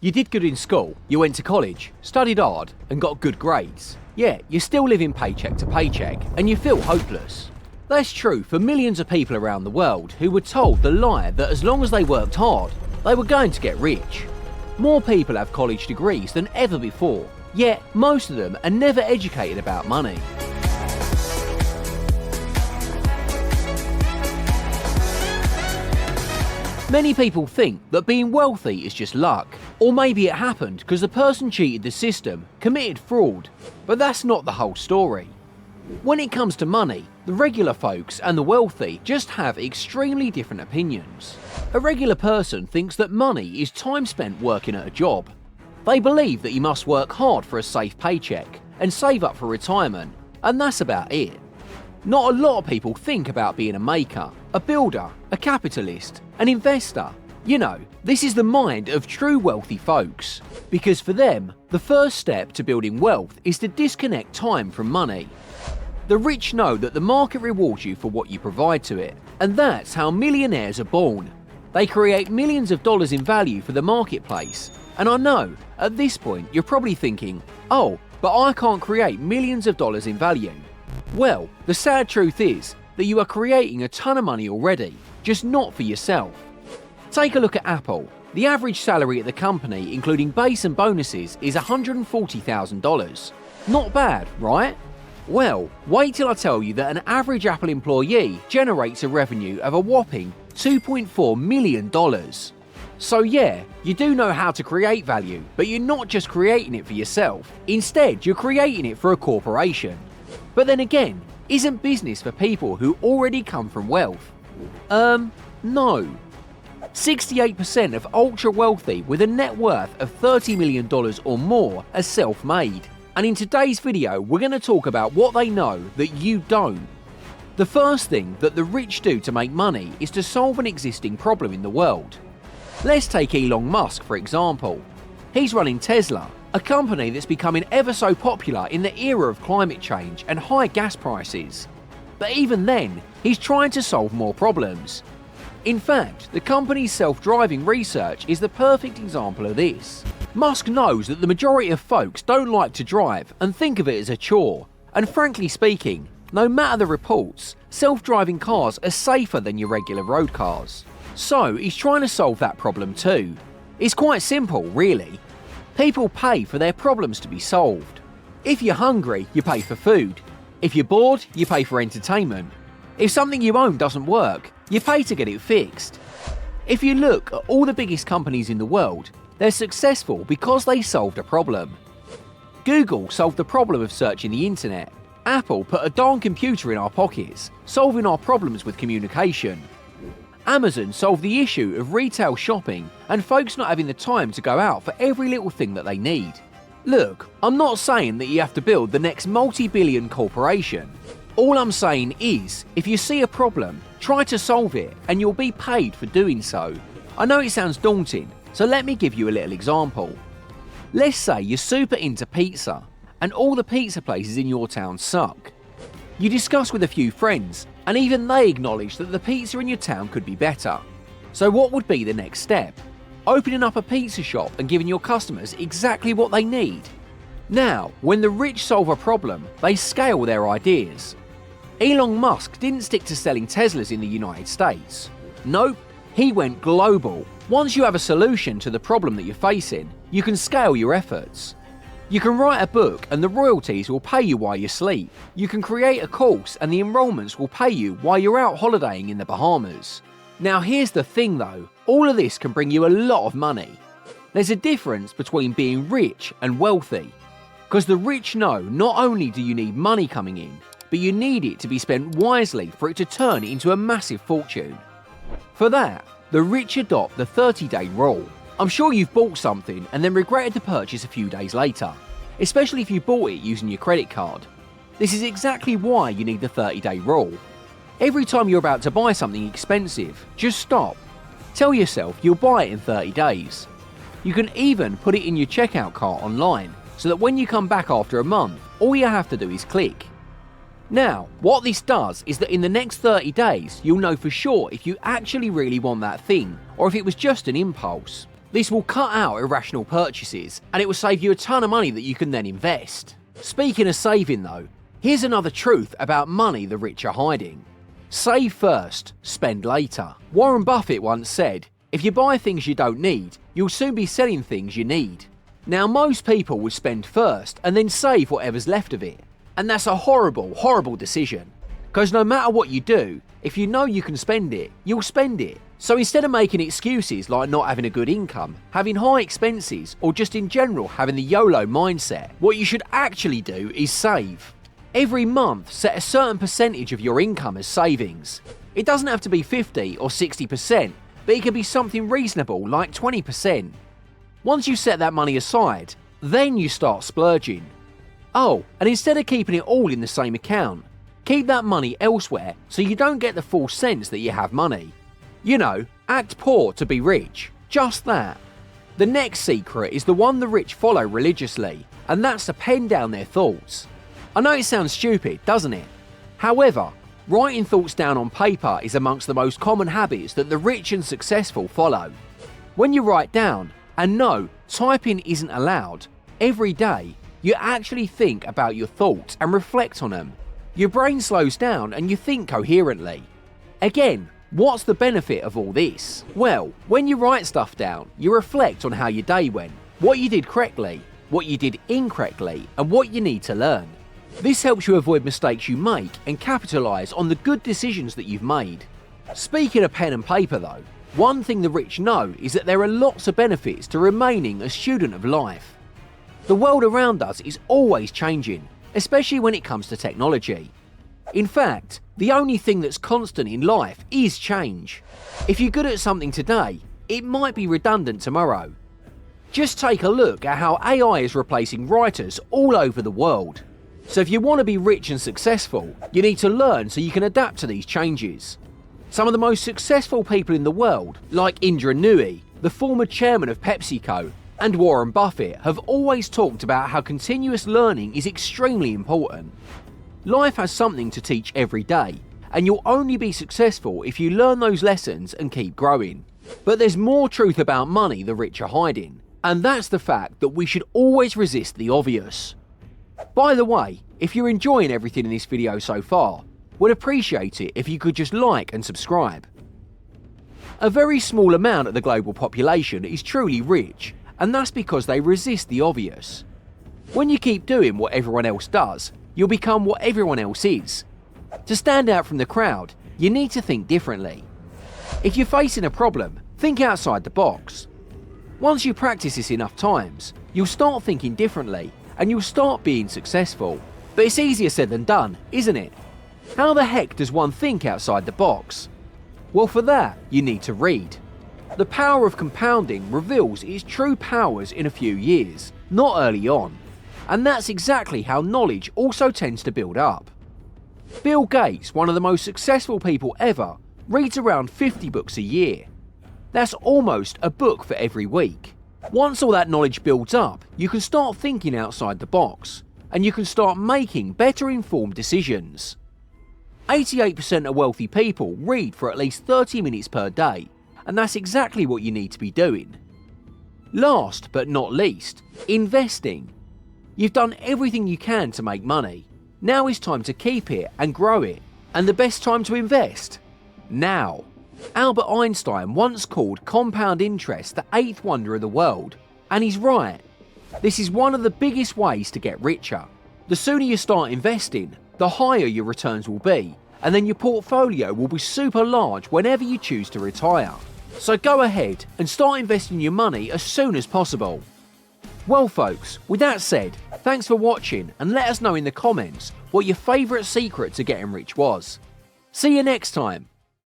You did good in school, you went to college, studied hard, and got good grades. Yet, you're still living paycheck to paycheck, and you feel hopeless. That's true for millions of people around the world who were told the lie that as long as they worked hard, they were going to get rich. More people have college degrees than ever before, yet most of them are never educated about money. Many people think that being wealthy is just luck, or maybe it happened because the person cheated the system, committed fraud, but that's not the whole story. When it comes to money, the regular folks and the wealthy just have extremely different opinions. A regular person thinks that money is time spent working at a job. They believe that you must work hard for a safe paycheck and save up for retirement, and that's about it. Not a lot of people think about being a maker, a builder, a capitalist, an investor. You know, this is the mind of true wealthy folks. Because for them, the first step to building wealth is to disconnect time from money. The rich know that the market rewards you for what you provide to it, and that's how millionaires are born. They create millions of dollars in value for the marketplace. And I know, at this point, you're probably thinking, oh, but I can't create millions of dollars in value. Well, the sad truth is that you are creating a ton of money already, just not for yourself. Take a look at Apple. The average salary at the company, including base and bonuses, is $140,000. Not bad, right? Well, wait till I tell you that an average Apple employee generates a revenue of a whopping $2.4 million. So yeah, you do know how to create value, but you're not just creating it for yourself. Instead, you're creating it for a corporation. But then again, isn't business for people who already come from wealth? No. 68% of ultra-wealthy with a net worth of $30 million or more are self-made. And in today's video, we're going to talk about what they know that you don't. The first thing that the rich do to make money is to solve an existing problem in the world. Let's take Elon Musk, for example. He's running Tesla, a company that's becoming ever so popular in the era of climate change and high gas prices. But even then, he's trying to solve more problems. In fact, the company's self-driving research is the perfect example of this. Musk knows that the majority of folks don't like to drive and think of it as a chore. And frankly speaking, no matter the reports, self-driving cars are safer than your regular road cars. So he's trying to solve that problem too. It's quite simple, really. People pay for their problems to be solved. If you're hungry, you pay for food. If you're bored, you pay for entertainment. If something you own doesn't work, you pay to get it fixed. If you look at all the biggest companies in the world, they're successful because they solved a problem. Google solved the problem of searching the internet. Apple put a darn computer in our pockets, solving our problems with communication. Amazon solved the issue of retail shopping and folks not having the time to go out for every little thing that they need. Look, I'm not saying that you have to build the next multi-billion corporation. All I'm saying is, if you see a problem, try to solve it and you'll be paid for doing so. I know it sounds daunting, so let me give you a little example. Let's say you're super into pizza and all the pizza places in your town suck. You discuss with a few friends, and even they acknowledge that the pizza in your town could be better. So what would be the next step? Opening up a pizza shop and giving your customers exactly what they need. Now, when the rich solve a problem, they scale their ideas. Elon Musk didn't stick to selling Teslas in the United States. Nope, he went global. Once you have a solution to the problem that you're facing, you can scale your efforts. You can write a book and the royalties will pay you while you sleep. You can create a course and the enrollments will pay you while you're out holidaying in the Bahamas. Now here's the thing though, all of this can bring you a lot of money. There's a difference between being rich and wealthy. Because the rich know not only do you need money coming in, but you need it to be spent wisely for it to turn into a massive fortune. For that, the rich adopt the 30-day rule. I'm sure you've bought something and then regretted the purchase a few days later, especially if you bought it using your credit card. This is exactly why you need the 30-day rule. Every time you're about to buy something expensive, just stop. Tell yourself you'll buy it in 30 days. You can even put it in your checkout cart online, so that when you come back after a month, all you have to do is click. Now, what this does is that in the next 30 days, you'll know for sure if you actually really want that thing, or if it was just an impulse. This will cut out irrational purchases, and it will save you a ton of money that you can then invest. Speaking of saving though, here's another truth about money the rich are hiding. Save first, spend later. Warren Buffett once said, if you buy things you don't need, you'll soon be selling things you need. Now most people would spend first and then save whatever's left of it. And that's a horrible, horrible decision. Because no matter what you do, if you know you can spend it, you'll spend it. So instead of making excuses like not having a good income, having high expenses, or just in general having the YOLO mindset, what you should actually do is save. Every month, set a certain percentage of your income as savings. It doesn't have to be 50 or 60%, but it can be something reasonable like 20%. Once you set that money aside, then you start splurging. Oh, and instead of keeping it all in the same account, keep that money elsewhere so you don't get the false sense that you have money. You know, act poor to be rich. Just that. The next secret is the one the rich follow religiously, and that's to pen down their thoughts. I know it sounds stupid, doesn't it? However, writing thoughts down on paper is amongst the most common habits that the rich and successful follow. When you write down, and no, typing isn't allowed, every day, you actually think about your thoughts and reflect on them. Your brain slows down and you think coherently. Again, what's the benefit of all this? Well, when you write stuff down, you reflect on how your day went, what you did correctly, what you did incorrectly, and what you need to learn. This helps you avoid mistakes you make and capitalise on the good decisions that you've made. Speaking of pen and paper though, one thing the rich know is that there are lots of benefits to remaining a student of life. The world around us is always changing, especially when it comes to technology. In fact, the only thing that's constant in life is change. If you're good at something today, it might be redundant tomorrow. Just take a look at how AI is replacing writers all over the world. So if you want to be rich and successful, you need to learn so you can adapt to these changes. Some of the most successful people in the world, like Indra Nooyi, the former chairman of PepsiCo, and Warren Buffett, have always talked about how continuous learning is extremely important. Life has something to teach every day, and you'll only be successful if you learn those lessons and keep growing. But there's more truth about money the rich are hiding, and that's the fact that we should always resist the obvious. By the way, if you're enjoying everything in this video so far, would appreciate it if you could just like and subscribe. A very small amount of the global population is truly rich, and that's because they resist the obvious. When you keep doing what everyone else does, you'll become what everyone else is. To stand out from the crowd, you need to think differently. If you're facing a problem, think outside the box. Once you practice this enough times, you'll start thinking differently, and you'll start being successful. But it's easier said than done, isn't it? How the heck does one think outside the box? Well, for that, you need to read. The power of compounding reveals its true powers in a few years, not early on. And that's exactly how knowledge also tends to build up. Bill Gates, one of the most successful people ever, reads around 50 books a year. That's almost a book for every week. Once all that knowledge builds up, you can start thinking outside the box, and you can start making better informed decisions. 88% of wealthy people read for at least 30 minutes per day, and that's exactly what you need to be doing. Last but not least, investing. You've done everything you can to make money. Now is time to keep it and grow it. And the best time to invest? Now. Albert Einstein once called compound interest the eighth wonder of the world, and he's right. This is one of the biggest ways to get richer. The sooner you start investing, the higher your returns will be, and then your portfolio will be super large whenever you choose to retire. So go ahead and start investing your money as soon as possible. Well folks, with that said, thanks for watching, and let us know in the comments what your favourite secret to getting rich was. See you next time.